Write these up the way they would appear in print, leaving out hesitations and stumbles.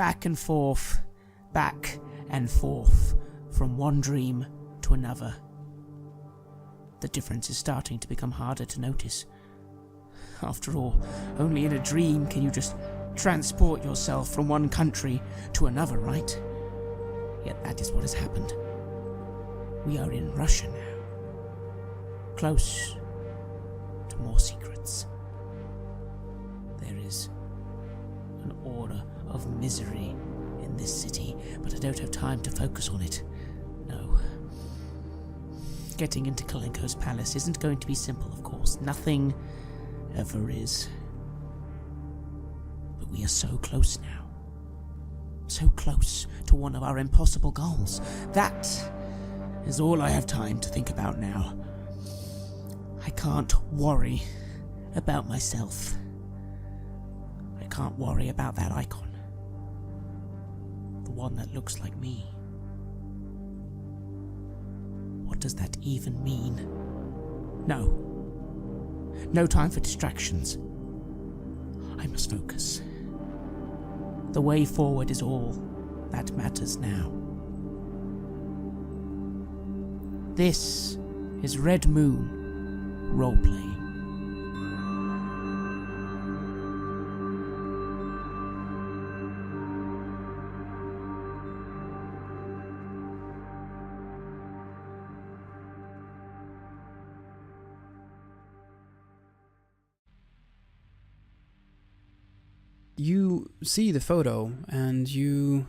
back and forth, from one dream to another. The difference is starting to become harder to notice. After all, only in a dream can you just transport yourself from one country to another, right? Yet that is what has happened. We are in Russia now. Close to more secrets. There is an aura of misery in this city, but I don't have time to focus on it. No. Getting into Kelenka's palace isn't going to be simple, of course. Nothing ever is. But we are so close now. So close to one of our impossible goals. That is all I have time to think about now. I can't worry about myself. I can't worry about that icon. The one that looks like me. What does that even mean? No. No time for distractions. I must focus. The way forward is all that matters now. This is Red Moon Roleplay. You see the photo and you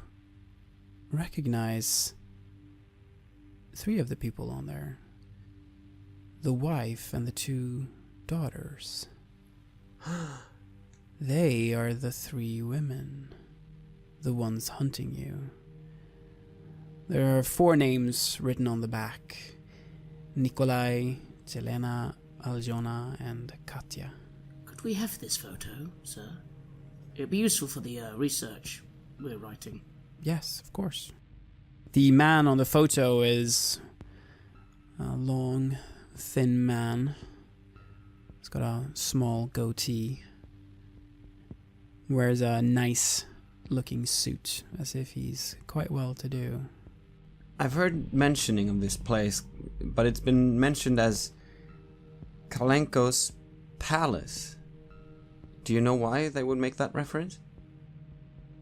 recognize 3 of the people on there. The wife and the 2 daughters. They are the 3 women. The ones hunting you. There are 4 names written on the back. Nikolai, Jelena, Aljona, and Katya. Could we have this photo, sir? It'd be useful for the research we're writing. Yes, of course. The man on the photo is a long, thin man. He's got a small goatee. Wears a nice-looking suit, as if he's quite well-to-do. I've heard mentioning of this place, but it's been mentioned as Kelenka's palace. Do you know why they would make that reference?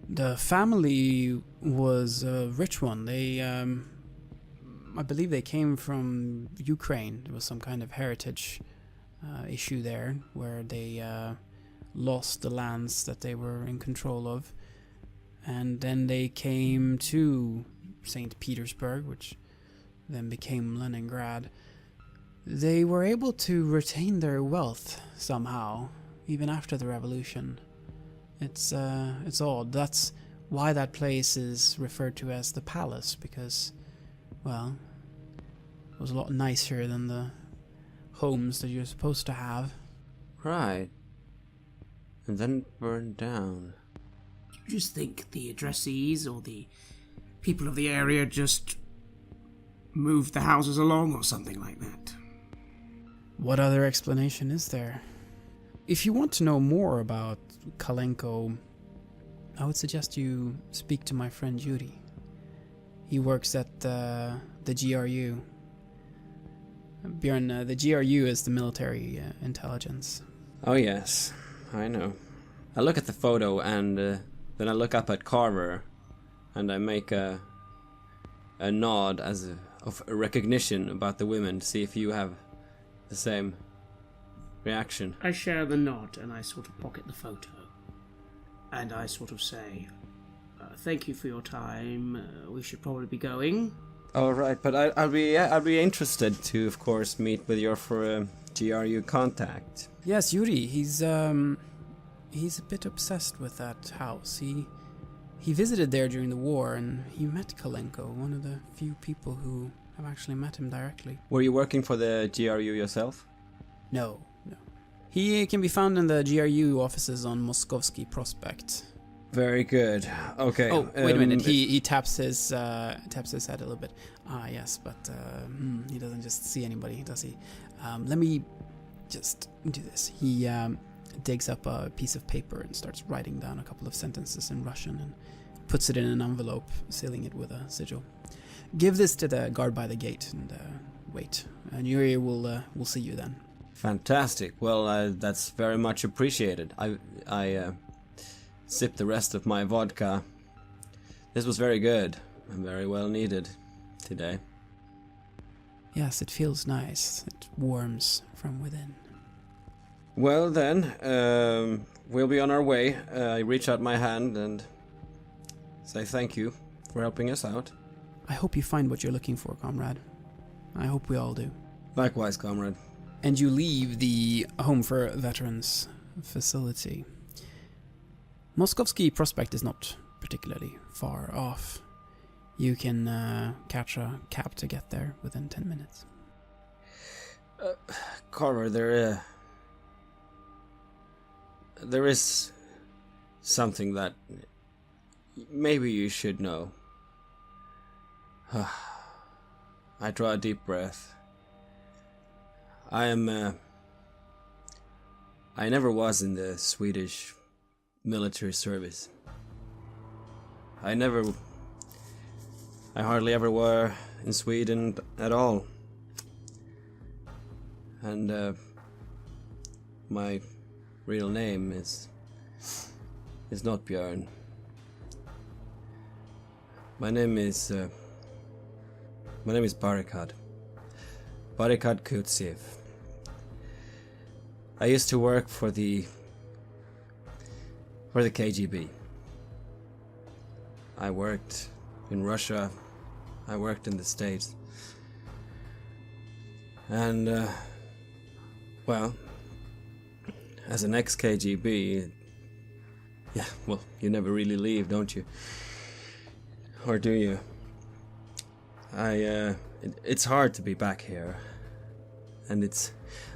The family was a rich one. They, I believe they came from Ukraine. There was some kind of heritage issue there, where they lost the lands that they were in control of. And then they came to St. Petersburg, which then became Leningrad. They were able to retain their wealth somehow, even after the revolution. It's odd. That's why that place is referred to as the palace, because, well, it was a lot nicer than the homes that you're supposed to have. Right. And then burned down. You just think the addressees or the people of the area just moved the houses along or something like that? What other explanation is there? If you want to know more about Kelenka, I would suggest you speak to my friend Yuri. He works at the GRU. Bjorn, the GRU is the military intelligence. Oh yes, I know. I look at the photo and then I look up at Carver and I make a nod of a recognition about the women to see if you have the same reaction. I share the nod and I sort of pocket the photo. And I sort of say, thank you for your time, we should probably be going. All right, but I'll be interested to, of course, meet with your GRU contact. Yes, Yuri, he's a bit obsessed with that house. He visited there during the war and he met Kelenka, one of the few people who have actually met him directly. Were you working for the GRU yourself? No. He can be found in the GRU offices on Moskovsky Prospect. Very good. Okay. Oh, wait a minute. He taps his head a little bit. Ah, yes, but he doesn't just see anybody, does he? Let me just do this. He digs up a piece of paper and starts writing down a couple of sentences in Russian and puts it in an envelope, sealing it with a sigil. Give this to the guard by the gate and wait. And Yuri will see you then. Fantastic. Well, that's very much appreciated. I sipped the rest of my vodka. This was very good and very well needed today. Yes, it feels nice. It warms from within. Well then, we'll be on our way. I reach out my hand and say thank you for helping us out. I hope you find what you're looking for, comrade. I hope we all do. Likewise, comrade. And you leave the Home for Veterans facility. Moskovsky Prospect is not particularly far off. You can catch a cab to get there within 10 minutes. Carver, there is something that maybe you should know. I draw a deep breath. I never was in the Swedish military service. I hardly ever were in Sweden at all. And my real name is not Björn. My name is Barricade. Barricade Kutsiev. I used to work for the KGB. I worked in Russia. I worked in the States. And well, as an ex-KGB, yeah, well, you never really leave, don't you? Or do you? It's hard to be back here. And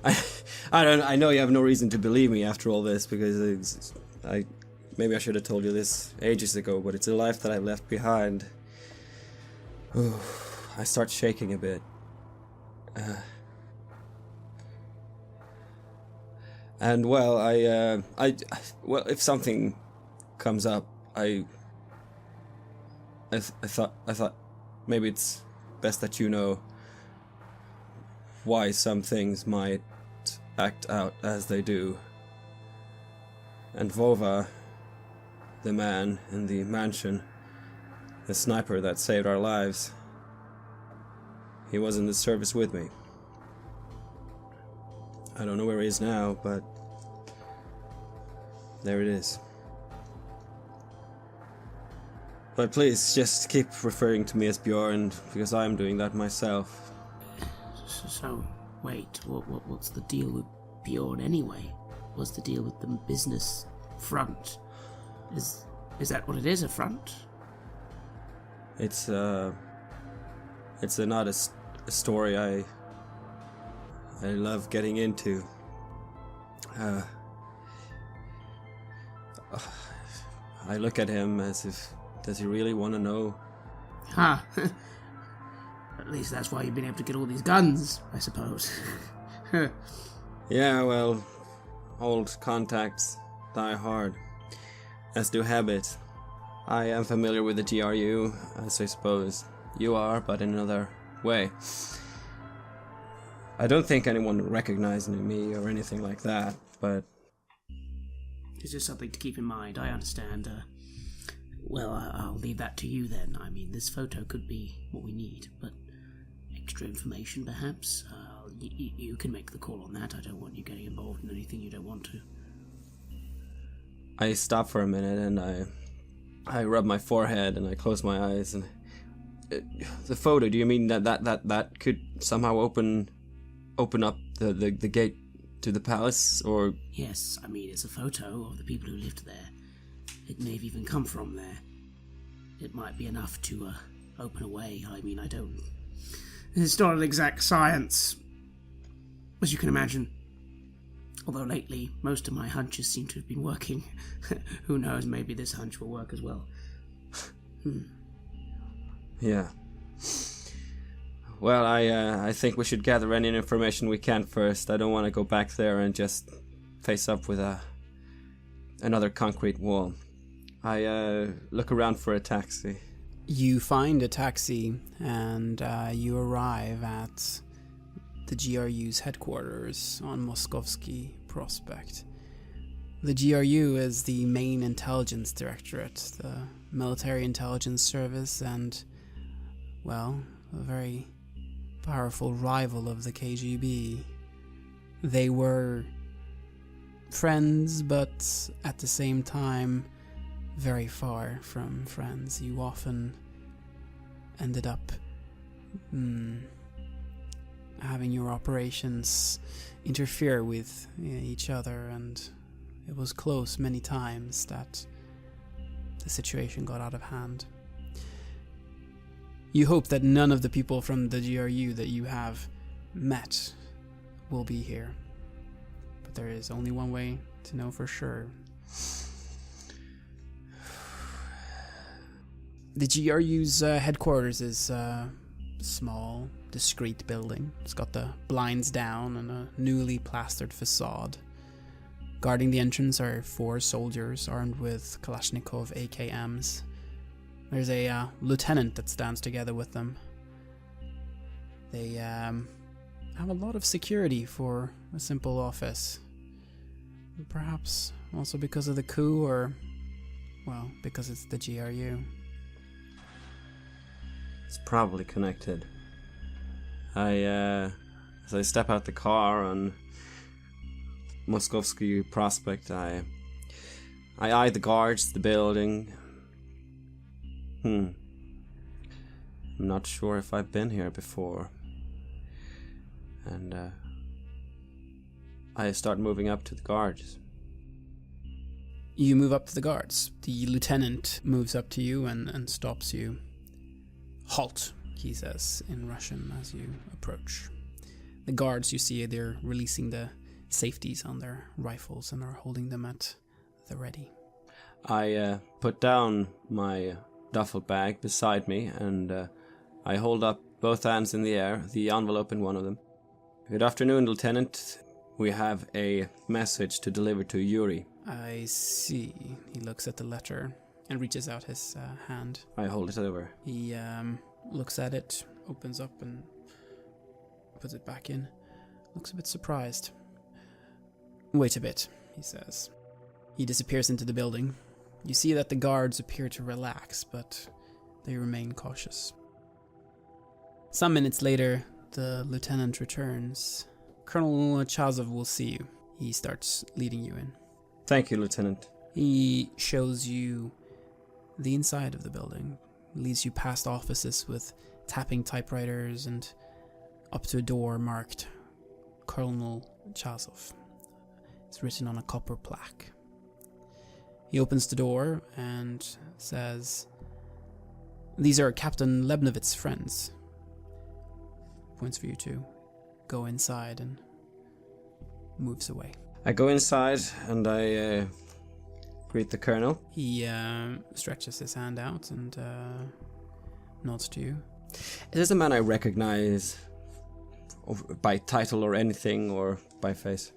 I know you have no reason to believe me after all this, because maybe I should have told you this ages ago, but it's a life that I left behind. Ooh, I start shaking a bit. And well, well, if something comes up, I thought maybe it's best that you know why some things might act out as they do. And Vova, the man in the mansion, the sniper that saved our lives, he was in the service with me. I don't know where he is now, but there it is. But please, just keep referring to me as Bjorn, because I'm doing that myself. So, wait, what's the deal with Bjorn anyway? What's the deal with the business front? Is that what it is, a front? It's not a story I love getting into. I look at him as if, does he really want to know? Huh. At least that's why you've been able to get all these guns, I suppose. Yeah, well, old contacts die hard, as do habits. I am familiar with the GRU, as I suppose you are, but in another way. I don't think anyone recognized me or anything like that, but... It's just something to keep in mind, I understand. Well, I'll leave that to you then. I mean, this photo could be what we need, but extra information perhaps? You can make the call on that. I don't want you getting involved in anything you don't want to. I stop for a minute and I rub my forehead and I close my eyes and... the photo, do you mean that could somehow open up the gate to the palace, or... Yes, I mean, it's a photo of the people who lived there. It may have even come from there. It might be enough to open a way. I mean, I don't... It's not an exact science, as you can imagine. Although lately, most of my hunches seem to have been working. Who knows, maybe this hunch will work as well. Yeah. Well, I think we should gather any information we can first. I don't want to go back there and just face up with another concrete wall. I look around for a taxi. You find a taxi and you arrive at the GRU's headquarters on Moskovsky Prospect. The GRU is the Main Intelligence Directorate, the military intelligence service, and, well, a very powerful rival of the KGB. They were friends, but at the same time, very far from friends. You often ended up having your operations interfere with each other, and it was close many times that the situation got out of hand. You hope that none of the people from the GRU that you have met will be here. But there is only one way to know for sure. The GRU's headquarters is a small, discreet building. It's got the blinds down and a newly plastered facade. Guarding the entrance are 4 soldiers armed with Kalashnikov AKMs. There's a lieutenant that stands together with them. They have a lot of security for a simple office. Perhaps also because of the coup, or, well, because it's the GRU. It's probably connected. As I step out the car on Moskovsky Prospect, I eye the guards, the building. I'm not sure if I've been here before. And I start moving up to the guards. You move up to the guards. The lieutenant moves up to you and stops you. Halt, he says in Russian as you approach. The guards, you see, they're releasing the safeties on their rifles and are holding them at the ready. I put down my duffel bag beside me and I hold up both hands in the air, the envelope in one of them. Good afternoon, Lieutenant. We have a message to deliver to Yuri. I see. He looks at the letter and reaches out his hand. I hold it over. He looks at it, opens up and puts it back in. Looks a bit surprised. Wait a bit, he says. He disappears into the building. You see that the guards appear to relax, but they remain cautious. Some minutes later, the lieutenant returns. Colonel Chazov will see you. He starts leading you in. Thank you, Lieutenant. He shows you the inside of the building, leads you past offices with tapping typewriters and up to a door marked Colonel Chazov. It's written on a copper plaque. He opens the door and says, "These are Captain Lebnovitz's friends." Points for you to go inside and moves away. I go inside and I greet the colonel. He stretches his hand out and nods to you. Is this a man I recognize by title or anything, or by face?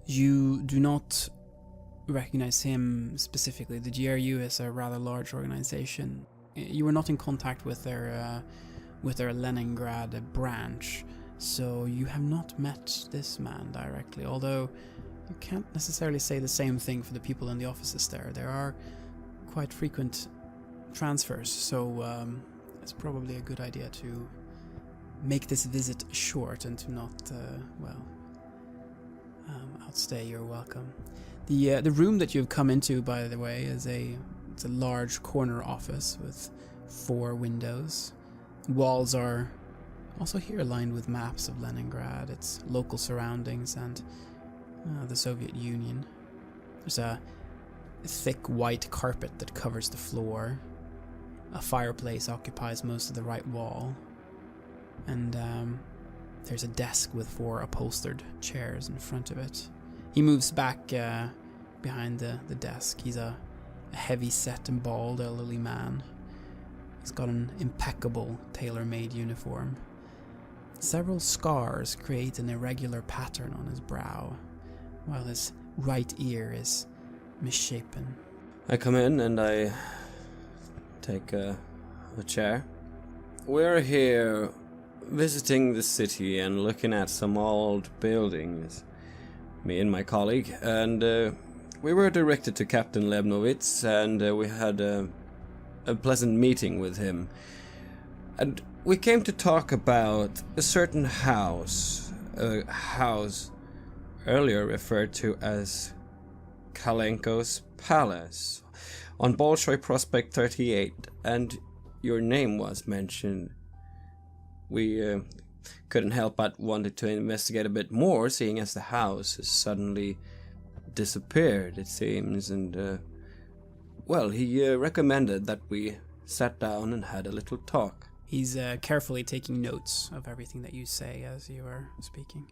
You do not recognize him specifically. The GRU is a rather large organization. You were not in contact with their Leningrad branch, so you have not met this man directly, although you can't necessarily say the same thing for the people in the offices there. There are quite frequent transfers, so it's probably a good idea to make this visit short and to not, outstay your welcome. The room that you've come into, by the way, it's a large corner office with 4 windows. Walls are also here lined with maps of Leningrad, its local surroundings, and the Soviet Union. There's a thick white carpet that covers the floor. A fireplace occupies most of the right wall. And there's a desk with 4 upholstered chairs in front of it. He moves back behind the desk. He's a heavy-set and bald elderly man. He's got an impeccable tailor-made uniform. Several scars create an irregular pattern on his brow, while his right ear is misshapen. I come in and I take a chair. We're here visiting the city and looking at some old buildings, me and my colleague, and we were directed to Captain Lebnovitz, and we had a pleasant meeting with him. And we came to talk about a certain house, a house earlier referred to as Kelenka's Palace, on Bolshoi Prospect 38, and your name was mentioned. We couldn't help but wanted to investigate a bit more, seeing as the house has suddenly disappeared, it seems, and, well, he recommended that we sat down and had a little talk. He's carefully taking notes of everything that you say as you are speaking.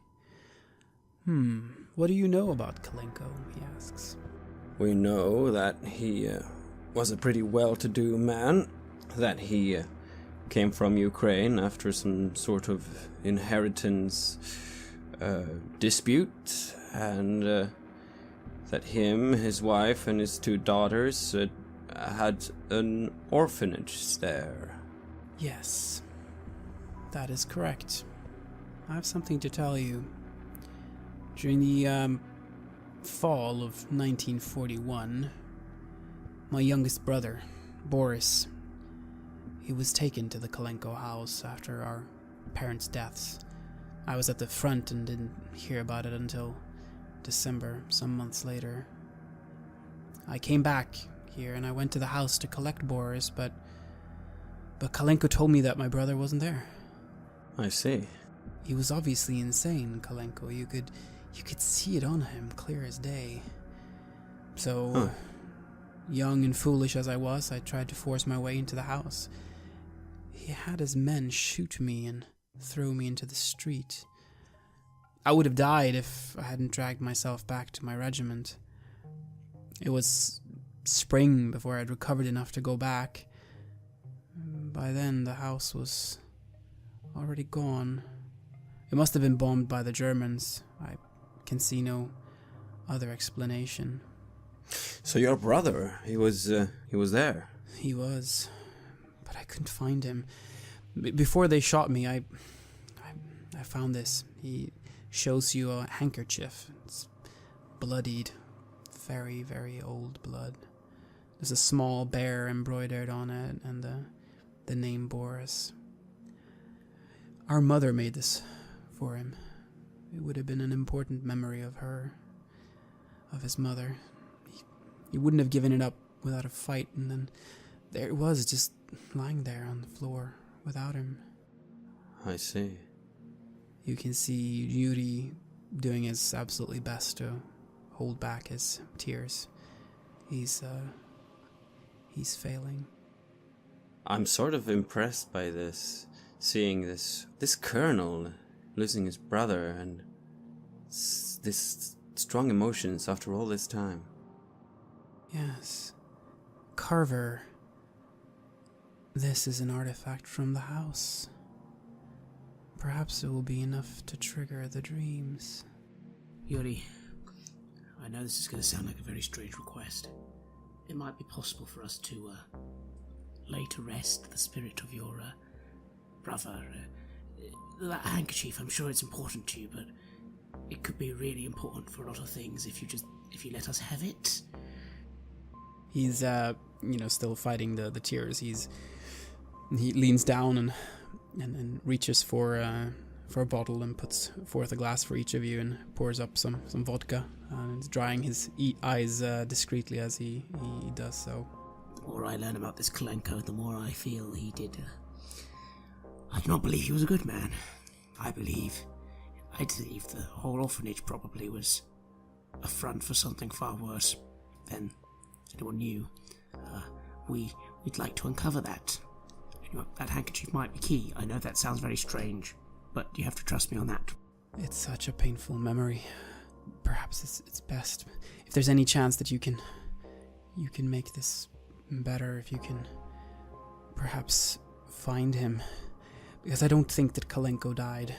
What do you know about Kelenka? He asks. We know that he was a pretty well-to-do man, that he came from Ukraine after some sort of inheritance dispute, and that him, his wife, and his 2 daughters had an orphanage there. Yes, that is correct. I have something to tell you. During the fall of 1941, my youngest brother, Boris, he was taken to the Kelenka house after our parents' deaths. I was at the front and didn't hear about it until December, some months later. I came back here and I went to the house to collect Boris, but Kelenka told me that my brother wasn't there. I see. He was obviously insane, Kelenka. You could see it on him, clear as day. So, young and foolish as I was, I tried to force my way into the house. He had his men shoot me and throw me into the street. I would have died if I hadn't dragged myself back to my regiment. It was spring before I'd recovered enough to go back. By then, the house was already gone. It must have been bombed by the Germans. I can see no other explanation. So your brother, he was there? He was, but I couldn't find him. Before they shot me, I found this. He shows you a handkerchief. It's bloodied, very, very old blood. There's a small bear embroidered on it, and the name Boris. Our mother made this for him. It would have been an important memory of her, of his mother. He wouldn't have given it up without a fight, and then there it was, just lying there on the floor without him. I see. You can see Yuri doing his absolutely best to hold back his tears. He's failing. I'm sort of impressed by this, seeing this colonel losing his brother and this strong emotions after all this time. Yes. Carver. This is an artifact from the house. Perhaps it will be enough to trigger the dreams. Yuri, I know this is going to sound like a very strange request. It might be possible for us to lay to rest the spirit of your brother. That handkerchief, I'm sure it's important to you, but it could be really important for a lot of things if you let us have it. He's still fighting the tears. He leans down and reaches for a bottle and puts forth a glass for each of you and pours up some vodka, and is drying his eyes discreetly as he does so. The more I learn about this Kelenka, the more I feel he did. I do not believe he was a good man. I believe the whole orphanage probably was a front for something far worse than anyone knew. We'd like to uncover that. That handkerchief might be key. I know that sounds very strange, but you have to trust me on that. It's such a painful memory. Perhaps it's best if there's any chance that you can make this better, if you can perhaps find him, because I don't think that Kelenka died.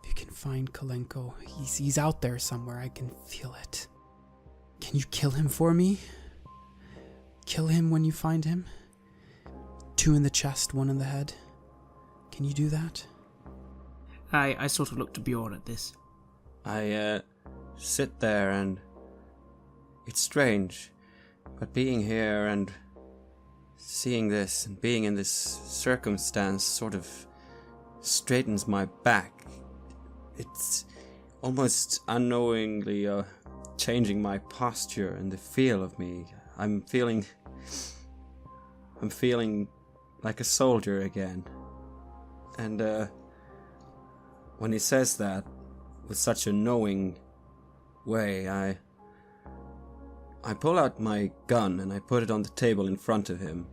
If you can find Kelenka, he's out there somewhere. I can feel it. Can you kill him for me? kill him when you find him? 2 in the chest, 1 in the head. Can you do that? I sort of look to Bjorn at this. I sit there and it's strange, but being here and seeing this and being in this circumstance sort of straightens my back. It's almost unknowingly changing my posture and the feel of me. I'm feeling like a soldier again. And when he says that with such a knowing way, I pull out my gun and I put it on the table in front of him.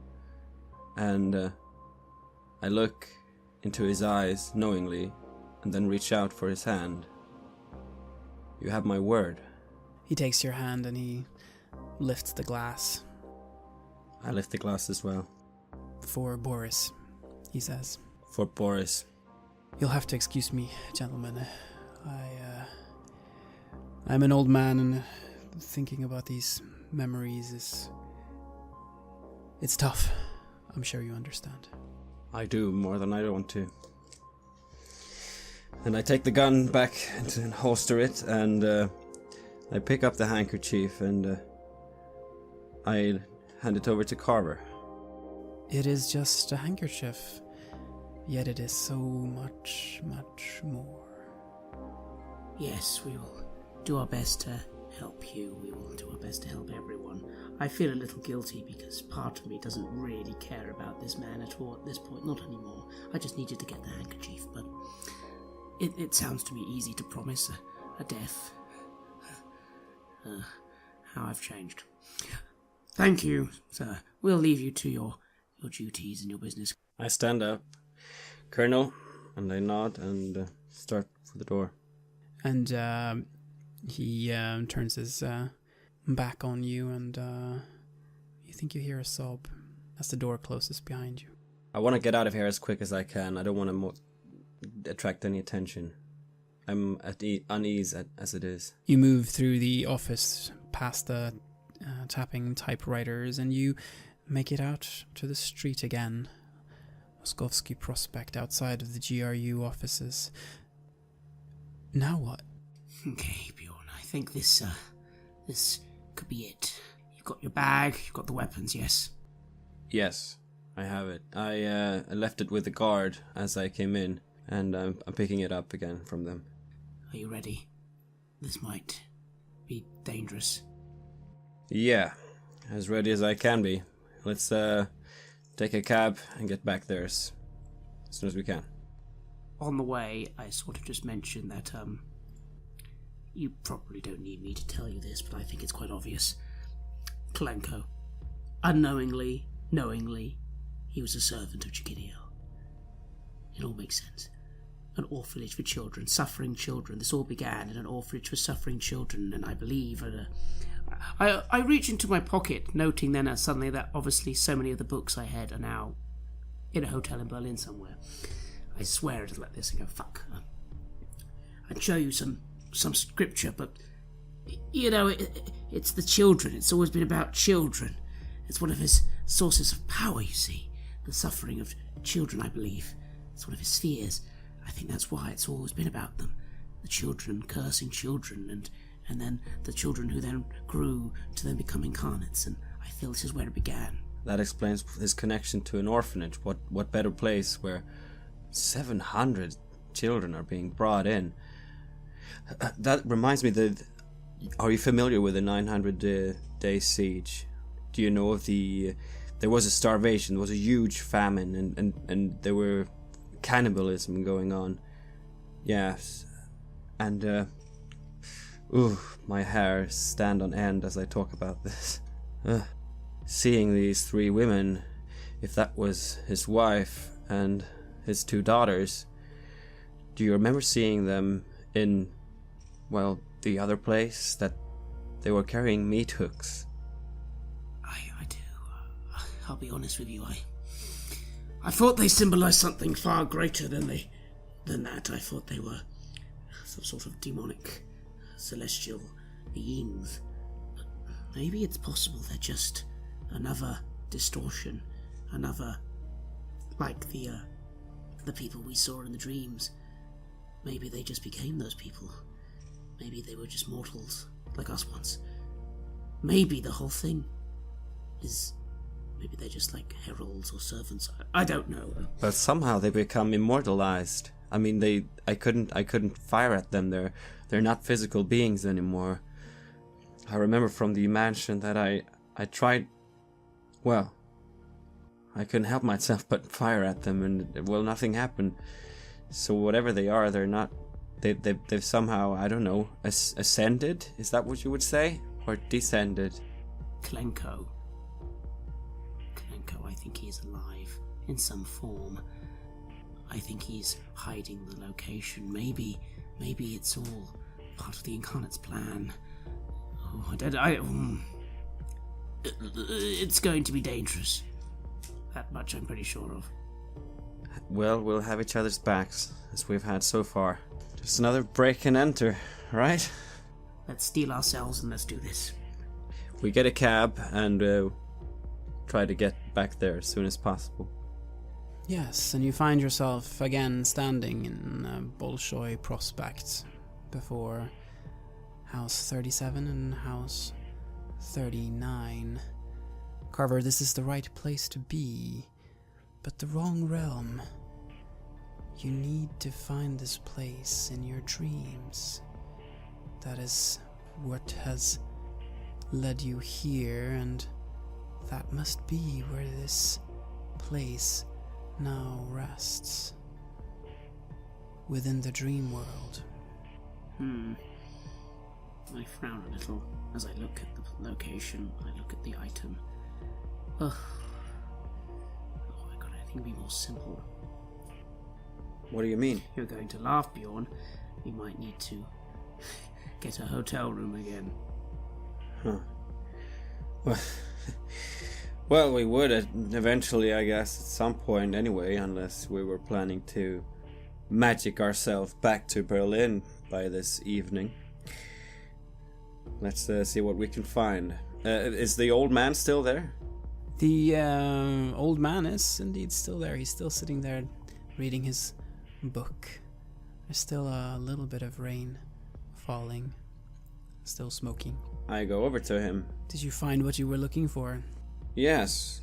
And I look into his eyes knowingly and then reach out for his hand. You have my word. He takes your hand and he lifts the glass. I lift the glass as well. For Boris, he says. For Boris. You'll have to excuse me, gentlemen. I'm an old man, and thinking about these memories it's tough. I'm sure you understand. I do, more than I want to. And I take the gun back and holster it, and I pick up the handkerchief and I hand it over to Carver. It is just a handkerchief, yet it is so much, much more. Yes, we will do our best to help you. We will do our best to help everyone. I feel a little guilty because part of me doesn't really care about this man at all at this point. Not anymore. I just needed to get the handkerchief, but it sounds to me easy to promise a death. How I've changed. Thank you, sir. We'll leave you to your duties and your business. I stand up, Colonel, and I nod and start for the door. And he turns his back on you, and you think you hear a sob as the door closes behind you. I want to get out of here as quick as I can. I don't want to attract any attention. I'm at unease as it is. You move through the office past the tapping typewriters, and you make it out to the street again. Moskovsky Prospect, outside of the GRU offices. Now what? Okay, Bjorn, I think this could be it. You've got your bag, you've got the weapons, yes? Yes, I have it. I left it with the guard as I came in, and I'm picking it up again from them. Are you ready? This might be dangerous. Yeah, as ready as I can be. Let's take a cab and get back there as soon as we can. On the way, I sort of just mentioned that, you probably don't need me to tell you this, but I think it's quite obvious. Kelenka, unknowingly, knowingly, he was a servant of Chikiril. It all makes sense. An orphanage for children, suffering children. This all began in an orphanage for suffering children, and I believe... I reach into my pocket, noting then suddenly that obviously so many of the books I had are now in a hotel in Berlin somewhere. I swear it'll let this and go, fuck. I'd show you some scripture, but, you know, it's the children. It's always been about children. It's one of his sources of power, you see. The suffering of children, I believe. It's one of his fears. I think that's why it's always been about them. The children cursing children, and then the children who then grew to then become incarnates, and I feel this is where it began. That explains his connection to an orphanage. What better place where 700 children are being brought in? That reminds me that... Are you familiar with the 900-day siege? Do you know of there was a starvation, there was a huge famine, and there were cannibalism going on. Yes. And, my hair stand on end as I talk about this. Seeing these 3 women, if that was his wife and his 2 daughters, do you remember seeing them in, well, the other place that they were carrying meat hooks? I do. I'll be honest with you, I thought they symbolized something far greater than that. I thought they were some sort of demonic, celestial beings. But maybe it's possible they're just another distortion, another, like the people we saw in the dreams. Maybe they just became those people. Maybe they were just mortals, like us once. Maybe the whole thing is... Maybe they're just like heralds or servants. I don't know. But somehow they become immortalized. I mean, I couldn't fire at them. They're not physical beings anymore. I remember from the mansion that I tried... Well, I couldn't help myself but fire at them, and, well, nothing happened. So whatever they are, they're not... They've somehow, I don't know, ascended? Is that what you would say? Or descended? Kelenka, I think he's alive, in some form. I think he's hiding the location. Maybe it's all part of the Incarnate's plan. Oh, it's going to be dangerous. That much I'm pretty sure of. Well, we'll have each other's backs, as we've had so far. Just another break and enter, right? Let's steel ourselves and let's do this. We get a cab and try to get back there as soon as possible. Yes, and you find yourself again standing in Bolshoi Prospect before House 37 and House 39. Carver, this is the right place to be, but the wrong realm. You need to find this place in your dreams. That is what has led you here, and that must be where this place now rests. Within the dream world. I frown a little as I look at the location, I look at the item. I got anything be more simple. What do you mean? You're going to laugh, Bjorn. We might need to get a hotel room again. Huh. Well, we would eventually, I guess, at some point anyway, unless we were planning to magic ourselves back to Berlin by this evening. Let's see what we can find. Is the old man still there? The old man is indeed still there. He's still sitting there reading his book. There's still a little bit of rain falling. Still smoking. I go over to him. Did you find what you were looking for? Yes.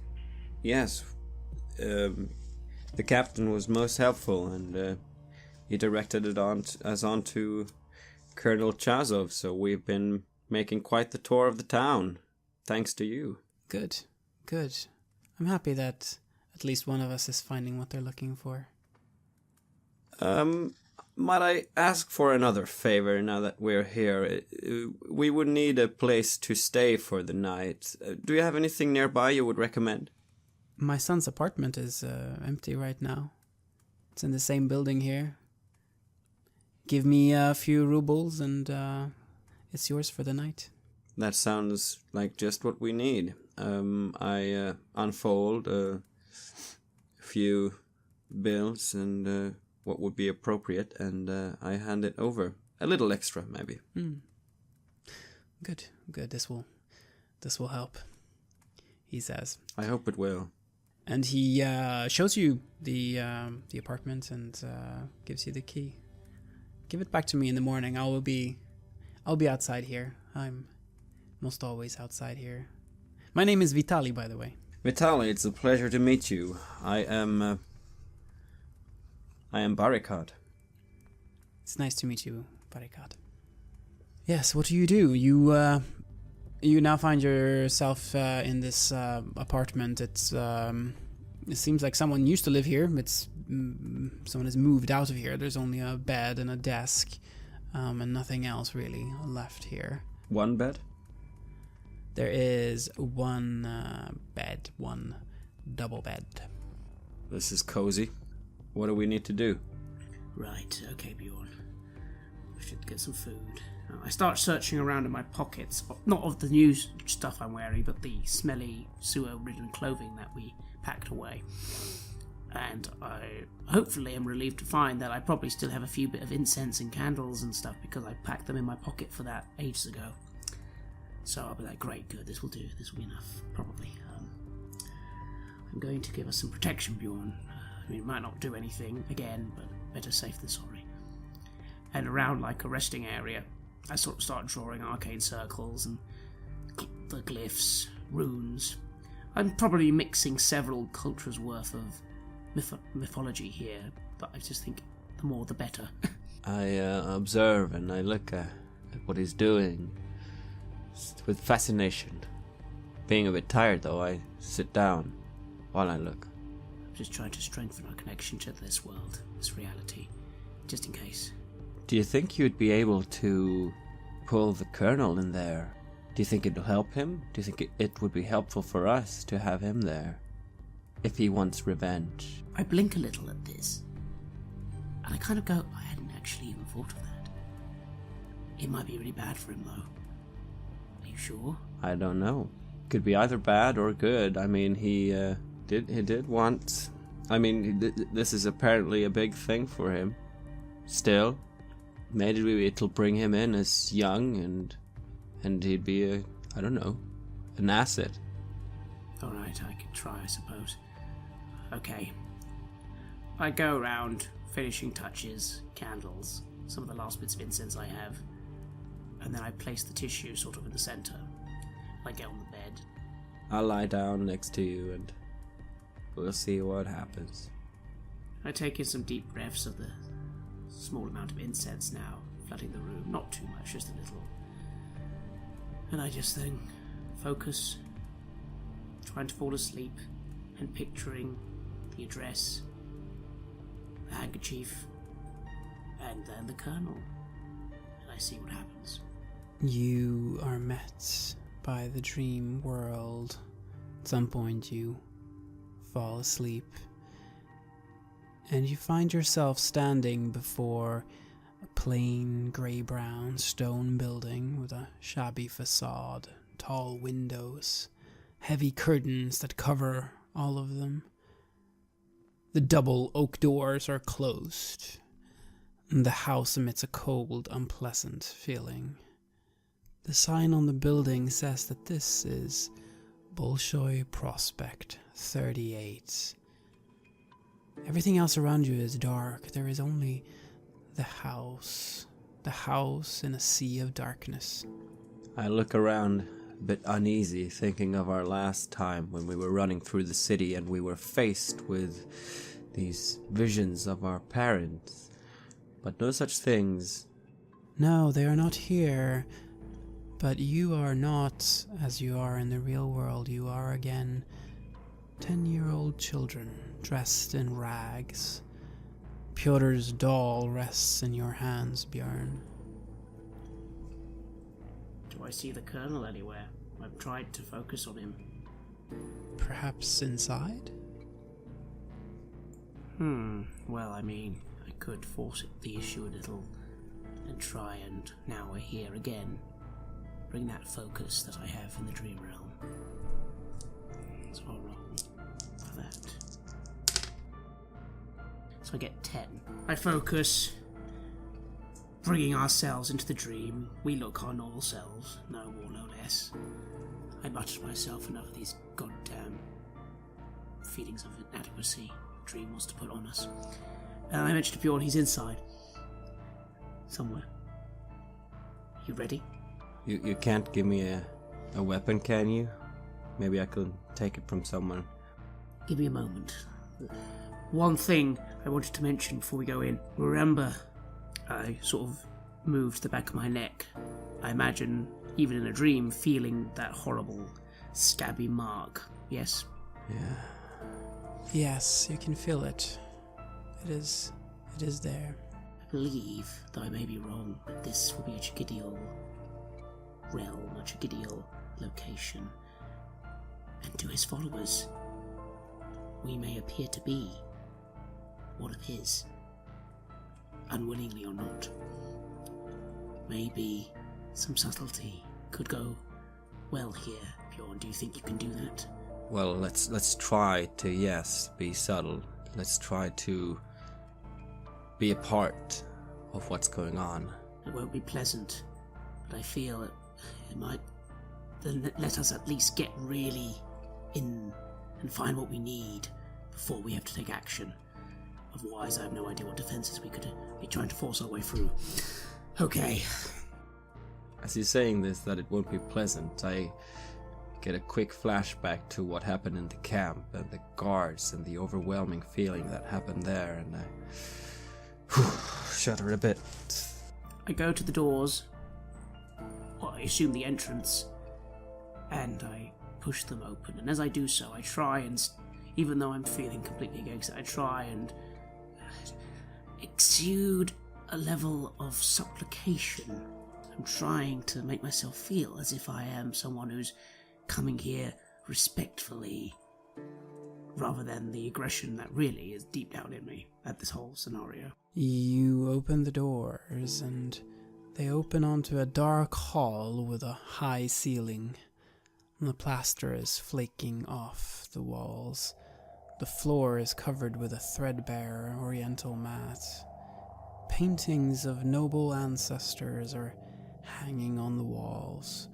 The captain was most helpful, and he directed us on to Colonel Chazov, so we've been making quite the tour of the town, thanks to you. Good. I'm happy that at least one of us is finding what they're looking for. Might I ask for another favor now that we're here? We would need a place to stay for the night. Do you have anything nearby you would recommend? My son's apartment is empty right now. It's in the same building here. Give me a few rubles and it's yours for the night. That sounds like just what we need. I unfold a few bills and what would be appropriate, and I hand it over. A little extra, maybe. Good. This will help, he says. I hope it will. And he shows you the apartment and gives you the key. Give it back to me in the morning. I'll be outside here. I'm most always outside here. My name is Vitali, by the way. Vitali, it's a pleasure to meet you. I am Barikat. It's nice to meet you, Barikat. Yes, what do? You now find yourself in this apartment. It seems like someone used to live here. Someone has moved out of here. There's only a bed and a desk, and nothing else really left here. One bed? There is one bed, one double bed. This is cozy. What do we need to do? Right, okay, Bjorn. We should get some food. I start searching around in my pockets, not of the new stuff I'm wearing, but the smelly, sewer-ridden clothing that we packed away. And I hopefully am relieved to find that I probably still have a few bit of incense and candles and stuff because I packed them in my pocket for that ages ago. So I'll be like, great, good, this will do, this will be enough, probably. I'm going to give us some protection, Bjorn. I mean, it might not do anything, again, but better safe than sorry. And around, like, a resting area, I sort of start drawing arcane circles and the glyphs, runes. I'm probably mixing several cultures worth of mythology here, but I just think the more the better. I observe and I look at what he's doing with fascination. Being a bit tired though, I sit down while I look. I'm just trying to strengthen our connection to this world, this reality, just in case. Do you think you'd be able to pull the colonel in there? Do you think it'll help him? Do you think it would be helpful for us to have him there? If he wants revenge. I blink a little at this. And I kind of go, I hadn't actually even thought of that. It might be really bad for him though. Are you sure? I don't know. Could be either bad or good. I mean, he did want... I mean, this is apparently a big thing for him. Still, maybe it'll bring him in as young and he'd be I don't know, an asset. Alright, I could try, I suppose. Okay. I go around, finishing touches, candles, some of the last bits of incense I have, and then I place the tissue sort of in the centre. I get on the bed. I'll lie down next to you and we'll see what happens. I take in some deep breaths of the small amount of incense now, flooding the room. Not too much, just a little. And I just then focus, trying to fall asleep, and picturing the address, the handkerchief, and then the colonel. And I see what happens. You are met by the dream world. At some point you fall asleep, and you find yourself standing before a plain grey-brown stone building with a shabby facade, tall windows, heavy curtains that cover all of them. The double oak doors are closed, and the house emits a cold, unpleasant feeling. The sign on the building says that this is Bolshoi Prospect 38. Everything else around you is dark. There is only the house in a sea of darkness. I look around a bit uneasy, thinking of our last time when we were running through the city and we were faced with these visions of our parents. But no such things. No, they are not here. But you are not as you are in the real world. You are again 10-year-old children dressed in rags. Pyotr's doll rests in your hands, Bjorn. Do I see the colonel anywhere? I've tried to focus on him. Perhaps inside? Well, I mean, I could force the issue a little and try and, now we're here again, bring that focus that I have in the dream realm. So I'll roll for that. So I get 10. I focus, bringing ourselves into the dream. We look our normal selves, no more, no less. I mutter to myself enough of these goddamn feelings of inadequacy dream wants to put on us. And I mention to Bjorn he's inside. Somewhere. You ready? You can't give me a weapon, can you? Maybe I could take it from someone. Give me a moment. One thing I wanted to mention before we go in. Remember, I sort of moved the back of my neck. I imagine, even in a dream, feeling that horrible, scabby mark. Yes? Yeah. Yes, you can feel it. It is there. I believe, though I may be wrong, that this will be a Chigidial realm, a Chigidial location. And to his followers, we may appear to be one of his, unwillingly or not. Maybe some subtlety could go well here, Bjorn. Do you think you can do that? Well, let's try to, yes, be subtle. Let's try to be a part of what's going on. It won't be pleasant, but I feel it might then let us at least get really in and find what we need before we have to take action. Otherwise, I have no idea what defenses we could be trying to force our way through. Okay. As you're saying this, that it won't be pleasant, I get a quick flashback to what happened in the camp and the guards and the overwhelming feeling that happened there, and I shudder a bit. I go to the doors, or I assume the entrance, and I push them open. And as I do so, I try and, even though I'm feeling completely against it, I try and exude a level of supplication. I'm trying to make myself feel as if I am someone who's coming here respectfully, rather than the aggression that really is deep down in me at this whole scenario. You open the doors, and they open onto a dark hall with a high ceiling. The plaster is flaking off the walls. The floor is covered with a threadbare oriental mat. Paintings of noble ancestors are hanging on the walls.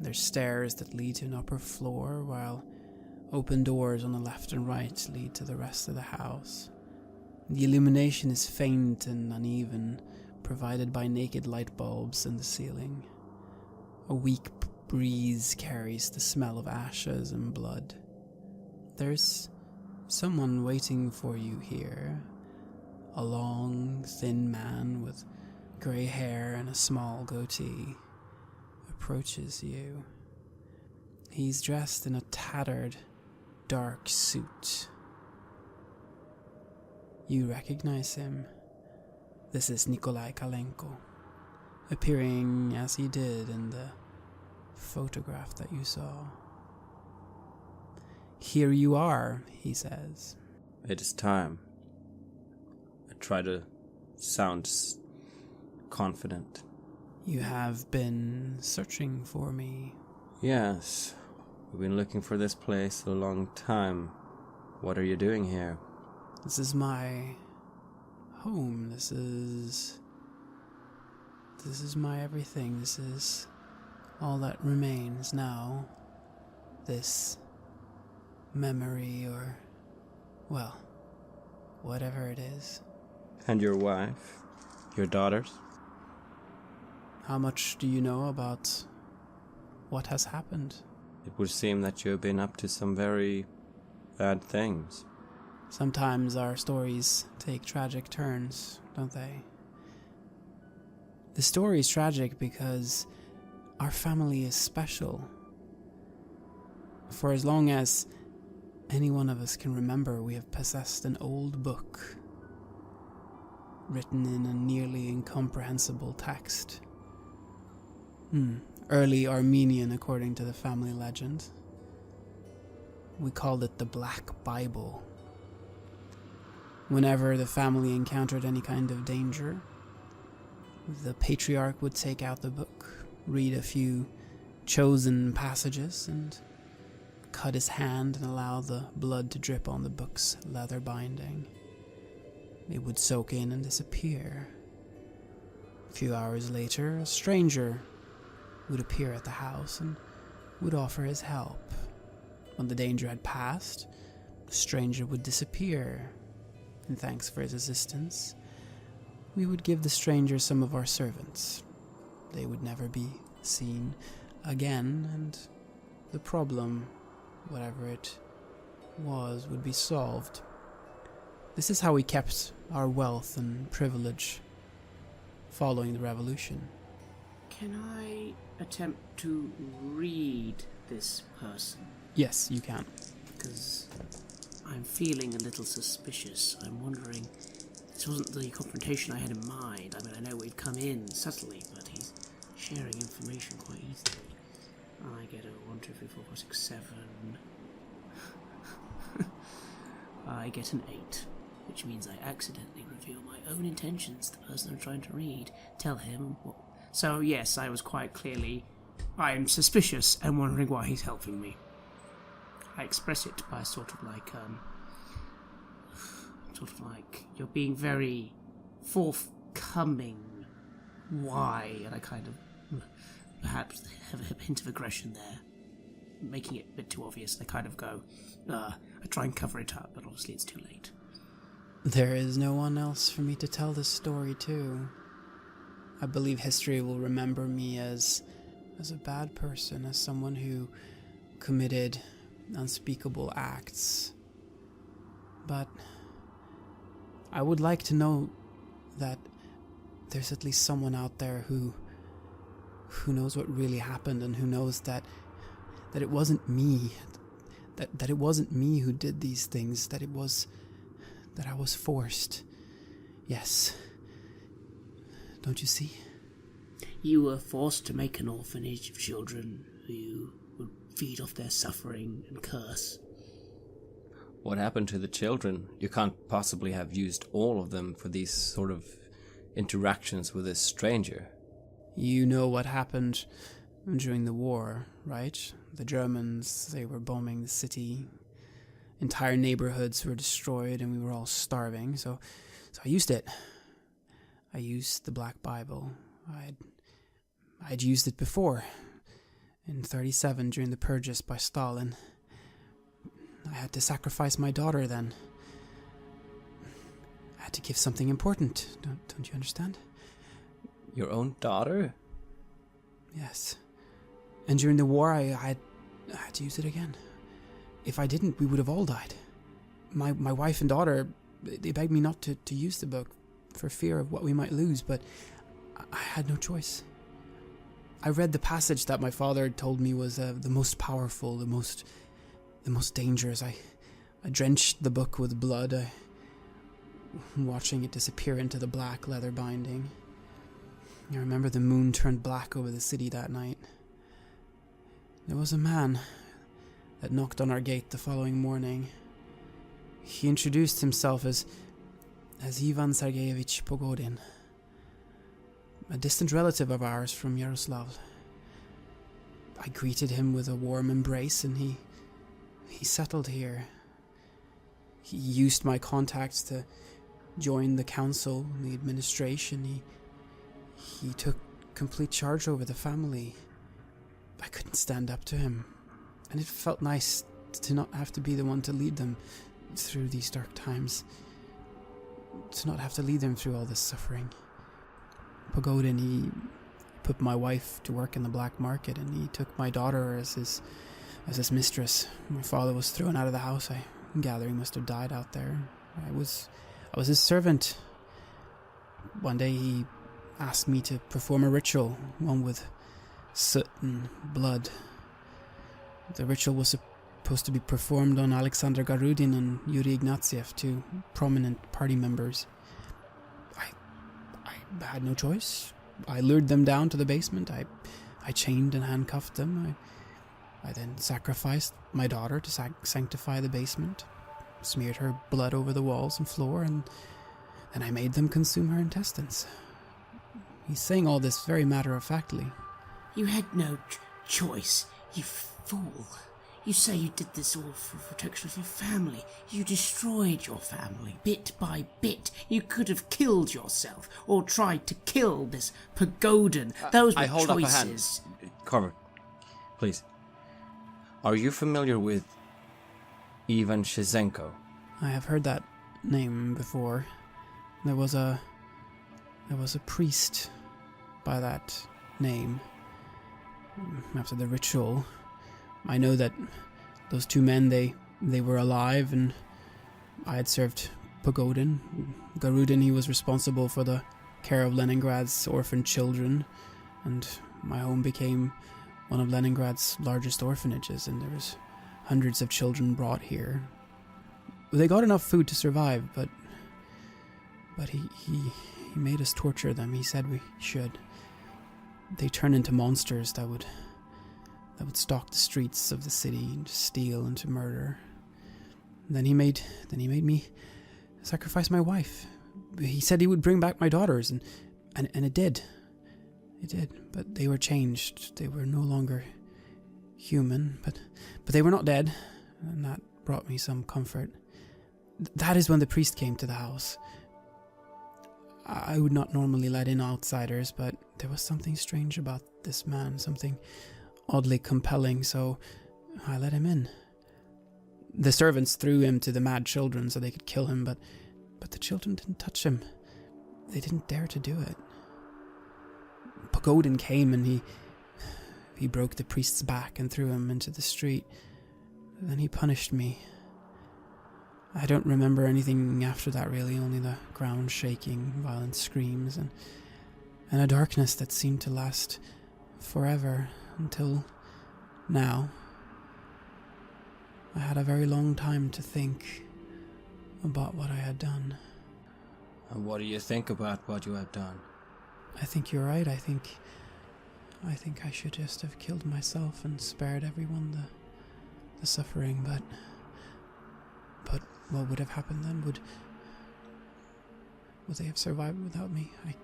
There's stairs that lead to an upper floor, while open doors on the left and right lead to the rest of the house. The illumination is faint and uneven, provided by naked light bulbs in the ceiling. A weak breeze carries the smell of ashes and blood. There's someone waiting for you here. A long, thin man with grey hair and a small goatee approaches you. He's dressed in a tattered, dark suit. You recognize him. This is Nikolai Kelenka, appearing as he did in the photograph that you saw. "Here you are," he says. It is time. I try to sound confident. "You have been searching for me." Yes, we've been looking for this place a long time. What are you doing here? "This is my home. This is my everything. This is all that remains now. This memory, or, well, whatever it is." And your wife? Your daughters? "How much do you know about what has happened?" It would seem that you have been up to some very bad things. Sometimes our stories take tragic turns, don't they? The story is tragic because our family is special. For as long as any one of us can remember, we have possessed an old book, written in a nearly incomprehensible text. Early Armenian, according to the family legend. We called it the Black Bible. Whenever the family encountered any kind of danger, the patriarch would take out the book, read a few chosen passages, and cut his hand and allow the blood to drip on the book's leather binding. It would soak in and disappear. A few hours later, a stranger would appear at the house and would offer his help. When the danger had passed, the stranger would disappear. In thanks for his assistance, we would give the stranger some of our servants. They would never be seen again, and the problem, whatever it was, would be solved. This is how we kept our wealth and privilege following the revolution. Can I attempt to read this person? Yes, you can. Because I'm feeling a little suspicious. I'm wondering, this wasn't the confrontation I had in mind. I mean, I know we've come in subtly, but he's sharing information quite easily. I get a 1, 2, 3, 4, 5, 6, 7. I get an 8, which means I accidentally reveal my own intentions to the person I'm trying to read. Tell him what... So yes, I was quite clearly... I'm suspicious and wondering why he's helping me. I express it by sort of like, you're being very forthcoming. Why? And I kind of perhaps they have a hint of aggression there, making it a bit too obvious. They kind of go, I try and cover it up, but obviously it's too late. There is no one else for me to tell this story to. I believe history will remember me as a bad person, as someone who committed unspeakable acts. But I would like to know that there's at least someone out there who knows what really happened, and who knows that it wasn't me, that it wasn't me who did these things, that I was forced. Yes. Don't you see? You were forced to make an orphanage of children who you would feed off their suffering and curse. What happened to the children? You can't possibly have used all of them for these sort of interactions with a stranger. You know what happened during the war, right? The Germans, they were bombing the city. Entire neighborhoods were destroyed and we were all starving, so I used it. I used the Black Bible. I'd used it before. In 1937, during the purges by Stalin. I had to sacrifice my daughter then. I had to give something important. Don't you understand? Your own daughter? Yes. And during the war, I had to use it again. If I didn't, we would have all died. My wife and daughter, they begged me not to use the book for fear of what we might lose, but I had no choice. I read the passage that my father told me was the most powerful, the most dangerous. I drenched the book with blood, watching it disappear into the black leather binding. I remember the moon turned black over the city that night. There was a man that knocked on our gate the following morning. He introduced himself as Ivan Sergeyevich Pogodin, a distant relative of ours from Yaroslav. I greeted him with a warm embrace, and he settled here. He used my contacts to join the council and the administration. He took complete charge over the family. I couldn't stand up to him, and it felt nice to not have to be the one to lead them through these dark times, to not have to lead them through all this suffering. Pogodin, he put my wife to work in the black market, and he took my daughter as his mistress. My father was thrown out of the house. I gather he must have died out there. I was his servant. One day he asked me to perform a ritual, one with soot and blood. The ritual was supposed to be performed on Alexander Garudin and Yuri Ignatiev, two prominent party members. I had no choice. I lured them down to the basement. I chained and handcuffed them. I then sacrificed my daughter to sanctify the basement, smeared her blood over the walls and floor, and then I made them consume her intestines. He's saying all this very matter-of-factly. You had no choice, you fool. You say you did this all for protection of your family. You destroyed your family, bit by bit. You could have killed yourself, or tried to kill this Pogodin. Those were I hold choices. up a hand. Carver, please. Are you familiar with Ivan Shizenko? I have heard that name before. There was a priest by that name. After the ritual, I know that those two men, they were alive, and I had served Pogodin. Garudin, he was responsible for the care of Leningrad's orphan children, and my home became one of Leningrad's largest orphanages, and there was hundreds of children brought here. They got enough food to survive, but he made us torture them. He said we should. They turned into monsters that would stalk the streets of the city and steal and to murder. And then he made me sacrifice my wife. He said he would bring back my daughters, and it did. It did, but they were changed. They were no longer human, but they were not dead, and that brought me some comfort. That is when the priest came to the house. I would not normally let in outsiders, but there was something strange about this man, something oddly compelling, so I let him in. The servants threw him to the mad children so they could kill him, but the children didn't touch him. They didn't dare to do it. Pagodin came and he broke the priest's back and threw him into the street. Then he punished me. I don't remember anything after that really, only the ground shaking, violent screams, and a darkness that seemed to last forever until now. I had a very long time to think about what I had done. And what do you think about what you have done? I think you're right. I think I should just have killed myself and spared everyone the suffering, but what would have happened then? Would they have survived without me? I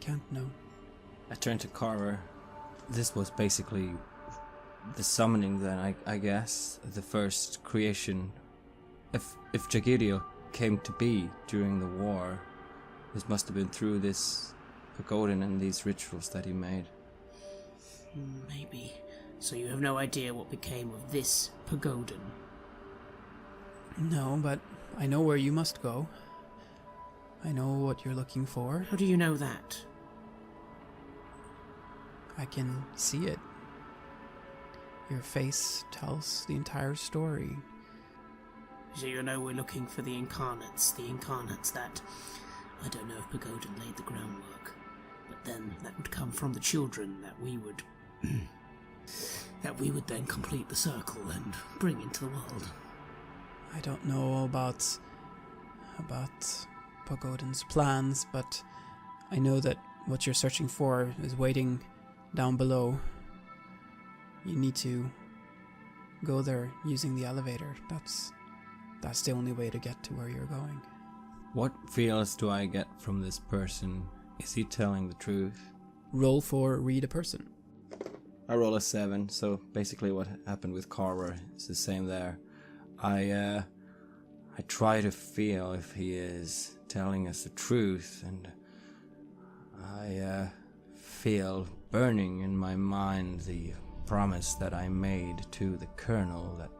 can't know. I turned to Carver. This was basically the summoning then, I guess, the first creation. If Jagirio came to be during the war, this must have been through this Pagodin and these rituals that he made. Maybe. So you have no idea what became of this Pagodin? No, but I know where you must go. I know what you're looking for. How do you know that? I can see it. Your face tells the entire story. So you know we're looking for the incarnates that... I don't know if Pagodin laid the groundwork, but then that would come from the children that we would... that we would then complete the circle and bring into the world. I don't know about Pagodin's plans, but I know that what you're searching for is waiting down below. You need to go there using the elevator. That's the only way to get to where you're going. What feels do I get from this person? Is he telling the truth? Roll for read a person. I roll a 7, so basically what happened with Carver is the same there. I try to feel if he is telling us the truth, and I feel burning in my mind the promise that I made to the Colonel that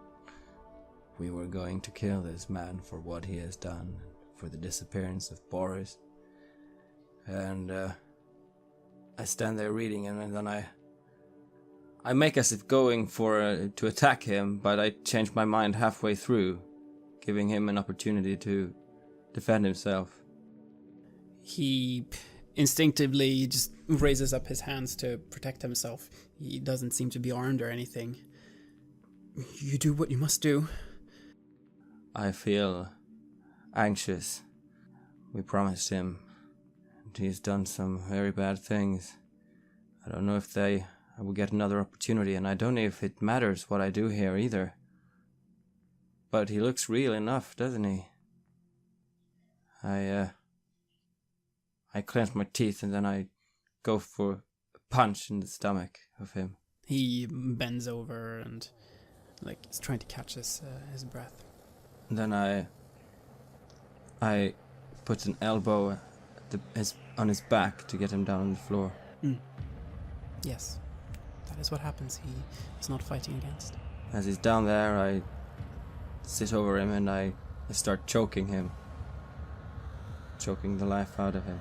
we were going to kill this man for what he has done, for the disappearance of Boris. And I stand there reading, and then I make as if going for to attack him, but I change my mind halfway through, giving him an opportunity to defend himself. He instinctively just raises up his hands to protect himself. He doesn't seem to be armed or anything. You do what you must do. I feel anxious. We promised him, and he's done some very bad things. I don't know if I will get another opportunity, and I don't know if it matters what I do here either. But he looks real enough, doesn't he? I clench my teeth, and then I go for a punch in the stomach of him. He bends over and is trying to catch his breath. And then I put an elbow on his back to get him down on the floor. Yes, that is what happens. He is not fighting against. As he's down there, I sit over him and I start choking him. Choking the life out of him.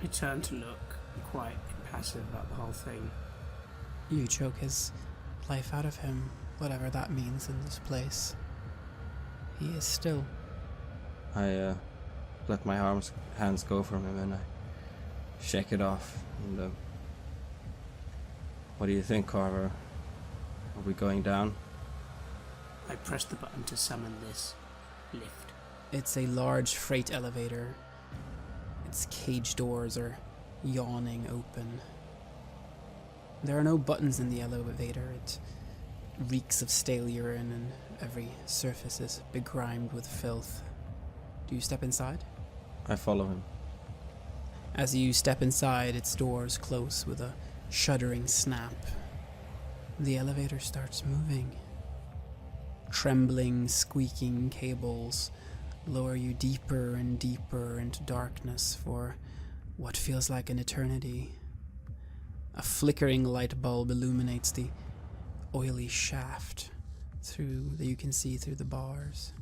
I turn to look, quite impassive about the whole thing. You choke his life out of him, whatever that means in this place. He is still. I let my hands go from him and I shake it off. And what do you think, Carver? Are we going down? I press the button to summon this lift. It's a large freight elevator. Its cage doors are yawning open. There are no buttons in the elevator. It reeks of stale urine and every surface is begrimed with filth. Do you step inside? I follow him. As you step inside, its doors close with a shuddering snap. The elevator starts moving. Trembling, squeaking cables lower you deeper and deeper into darkness for what feels like an eternity. A flickering light bulb illuminates the oily shaft that you can see through the bars.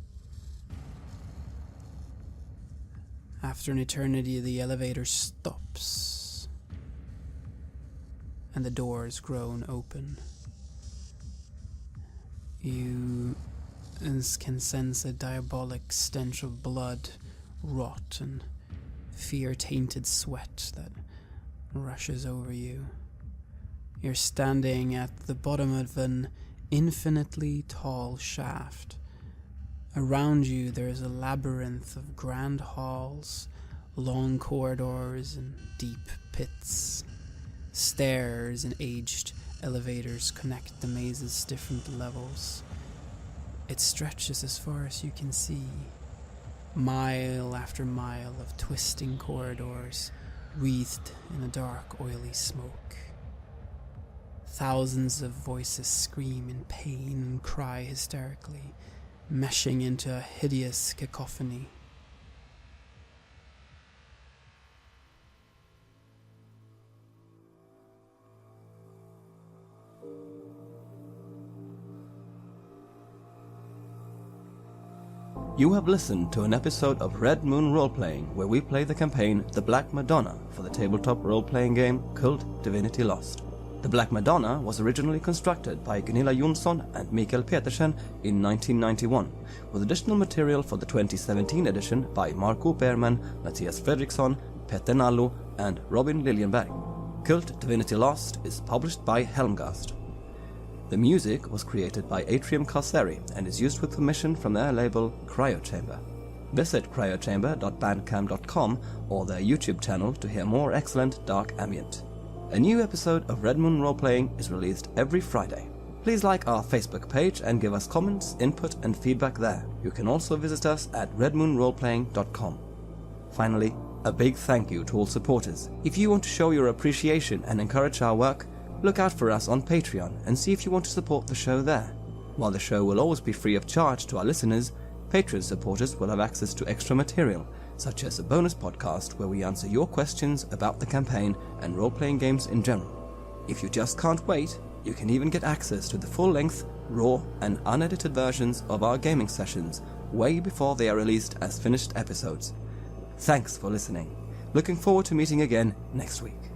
After an eternity, the elevator stops, and the doors groan open. You can sense a diabolic stench of blood, rot, and fear-tainted sweat that rushes over you. You're standing at the bottom of an infinitely tall shaft. Around you there is a labyrinth of grand halls, long corridors, and deep pits. Stairs and aged elevators connect the maze's different levels. It stretches as far as you can see, mile after mile of twisting corridors, wreathed in a dark, oily smoke. Thousands of voices scream in pain and cry hysterically, meshing into a hideous cacophony. You have listened to an episode of Red Moon Roleplaying, where we play the campaign The Black Madonna for the tabletop role-playing game KULT Divinity Lost. The Black Madonna was originally constructed by Gunilla Jonsson and Mikael Petersen in 1991, with additional material for the 2017 edition by Marco Berman, Mattias Fredriksson, Petter Nallo, and Robin Liljenberg. KULT Divinity Lost is published by Helmgast. The music was created by Atrium Carceri and is used with permission from their label Cryochamber. Visit cryochamber.bandcamp.com or their YouTube channel to hear more excellent dark ambient. A new episode of Red Moon Roleplaying is released every Friday. Please like our Facebook page and give us comments, input and feedback there. You can also visit us at redmoonroleplaying.com. Finally, a big thank you to all supporters. If you want to show your appreciation and encourage our work, look out for us on Patreon and see if you want to support the show there. While the show will always be free of charge to our listeners, Patreon supporters will have access to extra material, such as a bonus podcast where we answer your questions about the campaign and role-playing games in general. If you just can't wait, you can even get access to the full-length, raw and unedited versions of our gaming sessions way before they are released as finished episodes. Thanks for listening. Looking forward to meeting again next week.